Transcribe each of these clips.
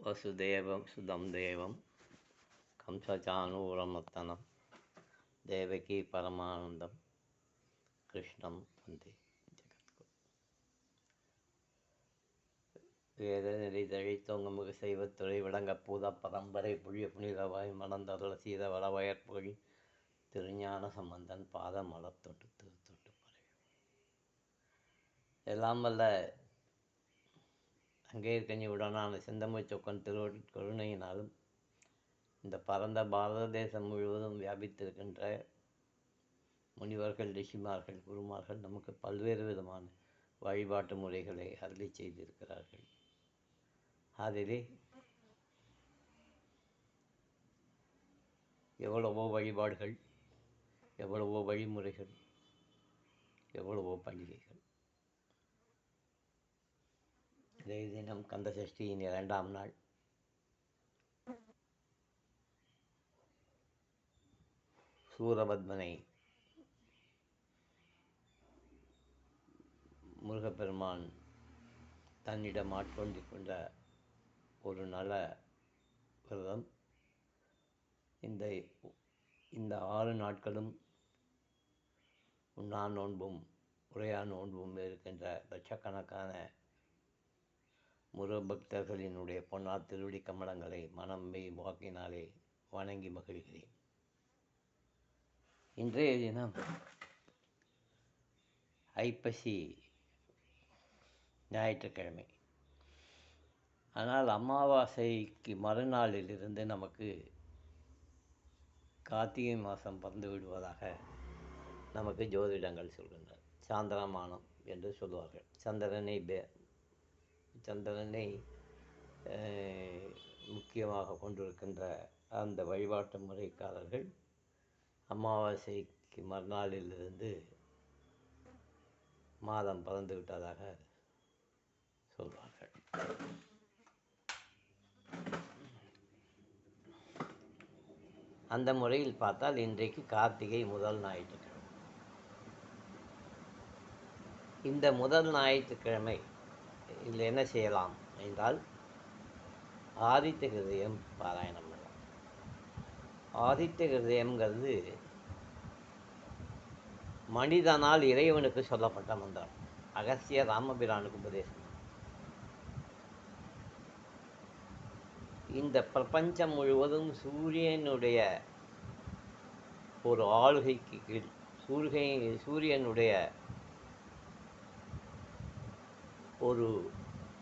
வசுதேவம் சுதம் தேவம் கம்சச்சானூரமர்த்தனம் தேவகி பரமானந்தம் கிருஷ்ணம் வந்தே ஜெகத்குரு. வேதநெறி தழைத்தோங்கமுக செய்வத்துறை விளங்க பூத பரம்பரை புழிய புனிதவாய் மணந்தருள சீத வளவயற்பொழி திருஞான சம்பந்தன் பாத மலர் தொட்டு திருத்தொட்டு பறையும். எல்லாம் வல்ல அங்கே கனிவுடனான செந்தமிழ் சொக்கன் திருவருட்கருணையினாலும் இந்த பரந்த பாரத தேசம் முழுவதும் வியாபித்திருக்கின்ற முனிவர்கள், ரிஷிமார்கள், குருமார்கள் நமக்கு பல்வேறு விதமான வழிபாட்டு முறைகளை அருளி செய்திருக்கிறார்கள். அதிலே எவ்வளவோ வழிபாடுகள், எவ்வளவோ வழிமுறைகள், எவ்வளவோ பண்டிகைகள். இன்றைய தினம் கந்த சஷ்டியின் 2ஆம் நாள். சூரபத்மனை முருகப்பெருமான் தன்னிடம் ஆட்கொண்டு கொண்ட ஒரு நல விரதம். இந்த 6 நாட்களும் உண்ணா நோன்பும் உரையா நோன்பும் இருக்கின்ற லட்சக்கணக்கான முருகபக்தர்களினுடைய பொன்னார் திருவடி கமலங்களை மனம் மெய் வாக்கினாலே வணங்கி மகிழ்கிறேன். இன்றைய தினம் ஐப்பசி ஞாயிற்றுக்கிழமை. ஆனால் அமாவாசைக்கு மறுநாளிலிருந்து நமக்கு கார்த்திகை மாதம் பிறந்து விடுவதாக நமக்கு ஜோதிடங்கள் சொல்கின்றன. சாந்திரமானம் என்று சொல்வார்கள். சந்திரனை முக்கியமாக கொண்டிருக்கின்ற அந்த வழிபாட்டு முறைக்காரர்கள் அமாவாசைக்கு மறுநாளிலிருந்து மாதம் பிறந்து விட்டதாக சொல்வார்கள். அந்த முறையில் பார்த்தால் இன்றைக்கு கார்த்திகை முதல் ஞாயிற்றுக்கிழமை. இந்த முதல் ஞாயிற்றுக்கிழமை இதில் என்ன செய்யலாம் என்றால் ஆதித்ய ஹிருதயம் பாராயணம் பண்ணலாம். ஆதித்ய ஹிருதயம்ங்கிறது மனிதனால் இறைவனுக்கு சொல்லப்பட்ட மந்திரம். அகஸ்திய ராமபிரானுக்கு உபதேசம். இந்த பிரபஞ்சம் முழுவதும் சூரியனுடைய ஒரு ஆளுகைக்கு கீழ் சூரியனுடைய ஒரு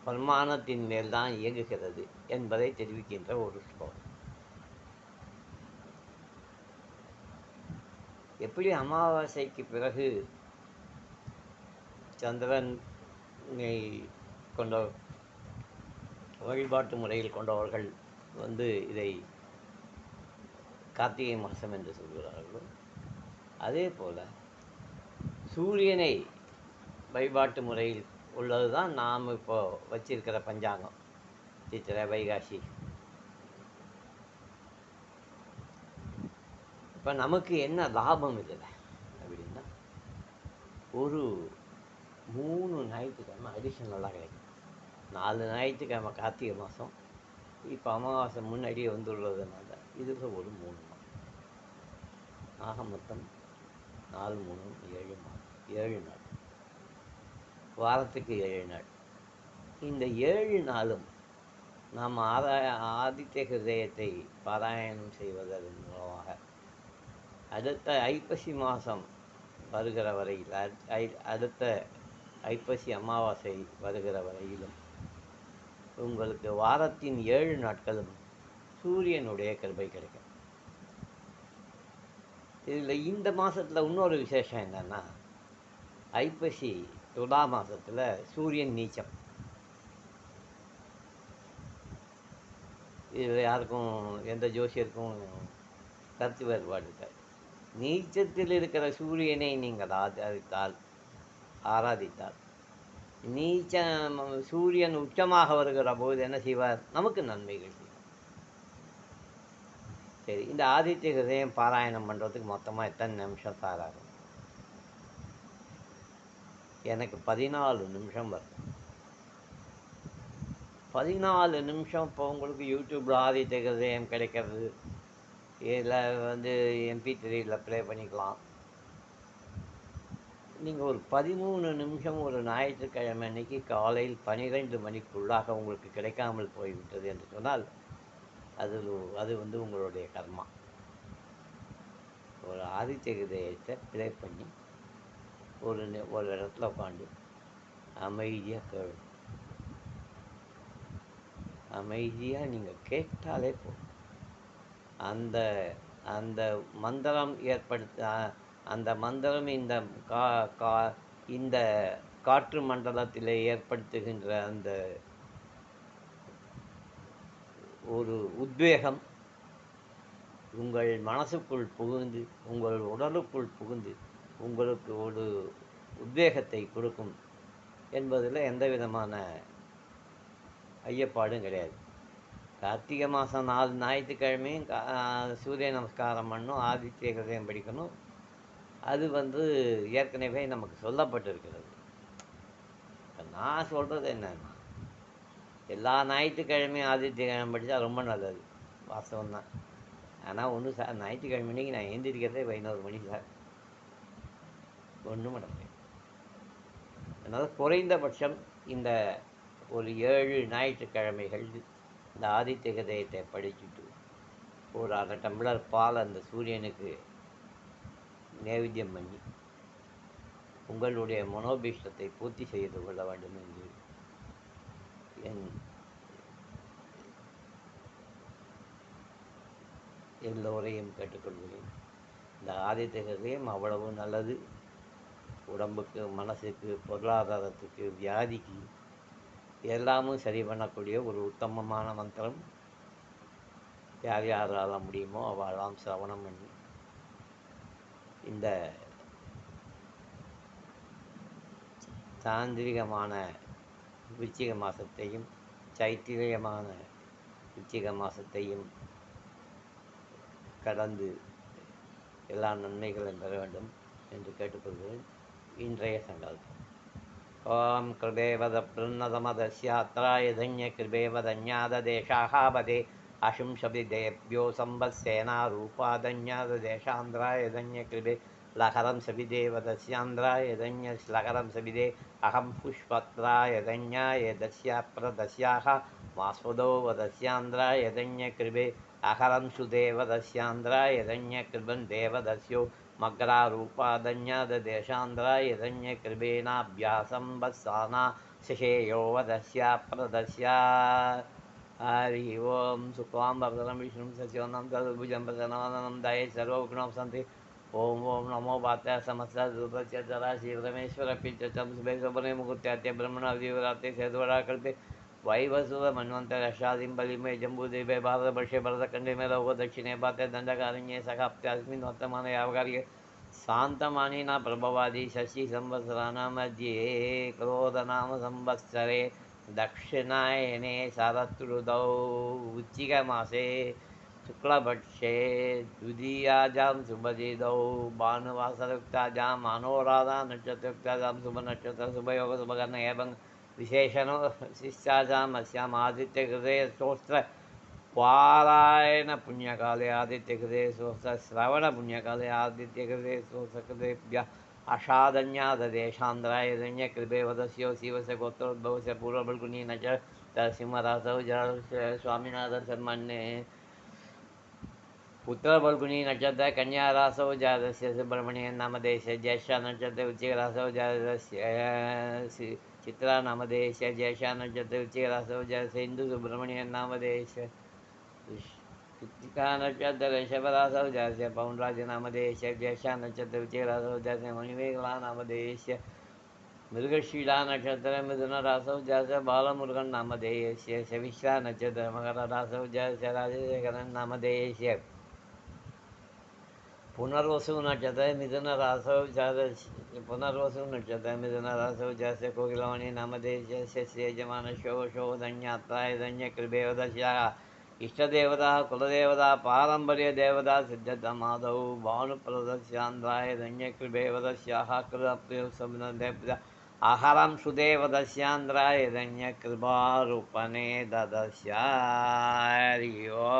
பரிமாணத்தின் மேல்தான் இயங்குகிறது என்பதை தெரிவிக்கின்ற ஒரு ஸ்லோகம். எப்படி அமாவாசைக்கு பிறகு சந்திரனை கொண்ட வழிபாட்டு முறையில் கொண்டவர்கள் இதை கார்த்திகை மாதம் என்று சொல்கிறார்களோ, அதே போல் சூரியனை வழிபாட்டு முறையில் உள்ளது தான் நாம் இப்போ வச்சிருக்கிற பஞ்சாங்கம். சித்திரை, வைகாசி. இப்போ நமக்கு என்ன லாபம் இதில் அப்படின்னா, ஒரு 3 ஞாயிற்றுக்கிழமை அடிஷனலாக கிடைக்கும். 4 ஞாயிற்றுக்கிழமை கார்த்திகை மாதம். இப்போ அமாவாசை முன்னாடியே வந்துள்ளதுனால இதில் ஒரு 3 நாள். ஆக மொத்தம் 4 3 7 நாள். வாரத்துக்கு 7 நாள். இந்த 7 நாளும் நாம் ஆதித்ய ஹிருதயத்தை பாராயணம் செய்வதன் மூலமாக அடுத்த ஐப்பசி மாதம் வருகிற வரையில், அடுத்த ஐப்பசி அமாவாசை வருகிற வரையிலும் உங்களுக்கு வாரத்தின் 7 நாட்களும் சூரியனுடைய கிருபை கிடைக்கும். இதில் இந்த மாதத்தில் இன்னொரு விசேஷம் என்னென்னா, ஐப்பசி துலா மாதத்தில் சூரியன் நீச்சம். இதில் யாருக்கும் எந்த ஜோசியருக்கும் கருத்து வேறுபாடு இருக்காது. நீச்சத்தில் இருக்கிற சூரியனை நீங்கள் ஆராதித்தால் சூரியன் உச்சமாக வருகிற போது என்ன செய்வார்? நமக்கு நன்மைகள் செய்வார். சரி, இந்த ஆதித்ய ஹிருதயம் பாராயணம் பண்ணுறதுக்கு மொத்தமாக எத்தனை நிமிஷம் சாராகும்? எனக்கு 14 நிமிஷம் வரும். 14 நிமிஷம் இப்போ உங்களுக்கு யூடியூப்பில் ஆதித்ய ஹிருதயம் கிடைக்கிறது. இதில் வந்து MP3யில் ப்ளே பண்ணிக்கலாம். நீங்கள் ஒரு 13 நிமிஷம் ஒரு ஞாயிற்றுக்கிழமை அன்னைக்கு காலையில் 12 மணிக்குள்ளாக உங்களுக்கு கிடைக்காமல் போய்விட்டது என்று சொன்னால் அது வந்து உங்களுடைய கர்மா. ஒரு ஆதித்ய ஹிருதயத்தை ப்ளே பண்ணி ஒரு இடத்துல உட்காந்து அமைதியாக கேளு. அமைதியாக நீங்கள் கேட்டாலே போதும். அந்த அந்த மந்திரம் அந்த மந்திரம் இந்த காற்று மண்டலத்திலே ஏற்படுத்துகின்ற அந்த ஒரு உத்வேகம் உங்கள் மனசுக்குள் புகுந்து உங்கள் உடலுக்குள் புகுந்து உங்களுக்கு ஒரு உத்வேகத்தை கொடுக்கும் என்பதில் எந்த விதமான ஐயப்பாடும் கிடையாது. கார்த்திகை மாதம் 4 ஞாயிற்றுக்கிழமையும் சூரிய நமஸ்காரம் பண்ணணும், ஆதித்ய ஹிருதயம் படிக்கணும். அது வந்து ஏற்கனவே நமக்கு சொல்லப்பட்டிருக்கிறது. இப்போ நான் சொல்கிறது என்னன்னா, எல்லா ஞாயிற்றுக்கிழமையும் ஆதித்ய ஹிருதயம் படித்தா ரொம்ப நல்லது, வாஸ்தவம் தான். ஆனால் ஒன்று சார், ஞாயிற்றுக்கிழமை அன்றைக்கி நான் எழுந்திரிக்கிறதே 11 மணி சார், ஒன்றும் நடக்கும். அதனால் குறைந்தபட்சம் இந்த ஒரு 7 ஞாயிற்றுக்கிழமைகள் இந்த ஆதித்ய ஹிருதயத்தை படிச்சுட்டு ஒரு 1/2 டம்ளர் பால் அந்த சூரியனுக்கு நைவேத்தியம் பண்ணி உங்களுடைய மனோபீஷ்டத்தை பூர்த்தி செய்து கொள்ள வேண்டும் என்று எல்லோரையும் கேட்டுக்கொள்கிறேன். இந்த ஆதித்ய ஹிருதயம் அவ்வளவு நல்லது. உடம்புக்கு, மனசுக்கு, பொருளாதாரத்துக்கு, வியாதிக்கு எல்லாமும் சரி பண்ணக்கூடிய ஒரு உத்தமமான மந்திரம். யார் யாரால முடியுமோ அவெல்லாம் சிரவணம் பண்ணி இந்த தாந்திரிகமான விருச்சிக மாதத்தையும் சைத்திரியமான விருச்சிக மாதத்தையும் கடந்து எல்லா நன்மைகளும் பெற வேண்டும் என்று கேட்டுக்கொள்கிறேன். இன்றைய சங்கல்பம். ஓம் கிருபேவத பிரன்னதமதஸ்யாத்ராய தன்ய கிருபேவதன்யாததேஷாஹாபதே அசும்சபிதேப்யோ சம்பத்சேனா ரூபாதன்யாத தேசாந்திராய தன்ய கிருபே லகரம் சபிதேவதஸ்யாந்திராய தன்ய ஸ்லகரம் சபிதே அகம் புஷ்பத்ராய தன்யாய தஸ்யா பிரதஸ்யாக மாஸ்வதோ வதஸ்யாந்திராய தன்ய கிருபே அகரம் சுதேவதஸ்யாந்திராய தன்ய கிருபன் தேவதஸ்யோ மக்ரா ரூபாதன்யாத தேசாந்திராய தன்ய கிருபேனாபியாசம் பஸ்ஸானா சிஷேயோ வதஸ்யா பிரதஸ்யா. ஹரி ஓம் சுக்லாம் பரதரம் விஷ்ணும் சசிவனம் ததுபுஜம் பிரசன்னவதனம் தயே சர்வவிக்னம் சந்தி. ஓம் ஓம் நமோ பாத்த சமஸ்த துபத்ய தரா ஸ்ரீரமேஸ்வர பிச்சம் சுபே சுபனே முகுத்யாத்ய பிரம்மண அவதீவராத்தே சேதுவரா கல்பே वैवसुव मन्वन्तरशादिं बलिमे जम्बूद्वीपे भारतवर्षे भरतखण्डे मे लोको दक्षिणे पाते दण्डकारण्ये सखाप्त्यास्मिन् वर्तमाने यावकार्ये शान्तमानिना प्रभवादि षष्ठी संवत्सराणां मध्ये क्रोधनाम संवत्सरे दक्षिणायने शरदृतौ वृश्चिकमासे शुक्लपक्षे द्वितीयाजां शुभतिथौ भानुवासरयुक्ताजां मनोराधा नक्षत्रयुक्ताजां शुभनक्षत्र शुभयोग शुभकर्ण एवं विशेषणो शिष्टाचामस्याम् आदित्य हृदय स्तोत्र पारायण पुण्यकाले आदित्य हृदय स्तोत्र श्रवण पुण्यकाले आदित्य हृदय स्तोत्र कृतेभ्यः अषादन्यादेशान्द्राय दन्य कृपे वदस्यो शिवस्य गोत्रोद्भवस्य पूर्वबल्कुनी न च सिंहरासौ स्वामिनाथन शर्मन्ये उत्तरबल्कुनी नक्षत्र कन्यारासौ जातस्य सुब्रह्मण्यन नामदेशस्य ज्येष्ठा नक्षत्र वृश्चिकरासौ जातस्य चित्रा नामदेशस्य ज्येष्ठा नक्षत्र वृश्चिकरासौ जातस्य हिन्दू सुब्रह्मण्यन नामदेशस्य कृत्तिका नक्षत्र ऋषभरासौ जातस्य पौंडराज नामदेशस्य ज्येष्ठा नक्षत्र वृश्चिकरासौ जातस्य मणिमेखला नामदेशस्य मृगशीला नक्षत्र मिथुनरासौ जातस्य बालमुरुगन नामदेशस्य शविश्रा नक्षत्र मकररासौ जातस्य राजशेखरन नामदेशस्य पुनर्वसु नक्षत्र मिथुन रासौ जातस्य पुनर्वसु नक्षत्र मिथुन रासौ जातस्य कोकिलवाणी नामदेशस्य यजमानशो धन्यात्राय धन्य कृपेवदस्याः इष्टदेवता कुलदेवता पारम्पर्यदेवता सिद्धतमादौ भानुप्रदस्यान्द्राय धन्य कृपेवदस्याः कृतप्रियसुब्रह्मण्य अहरं सुदेवदस्यान्द्राय हिरण्यकृपारूपणे ददस्यारि ओ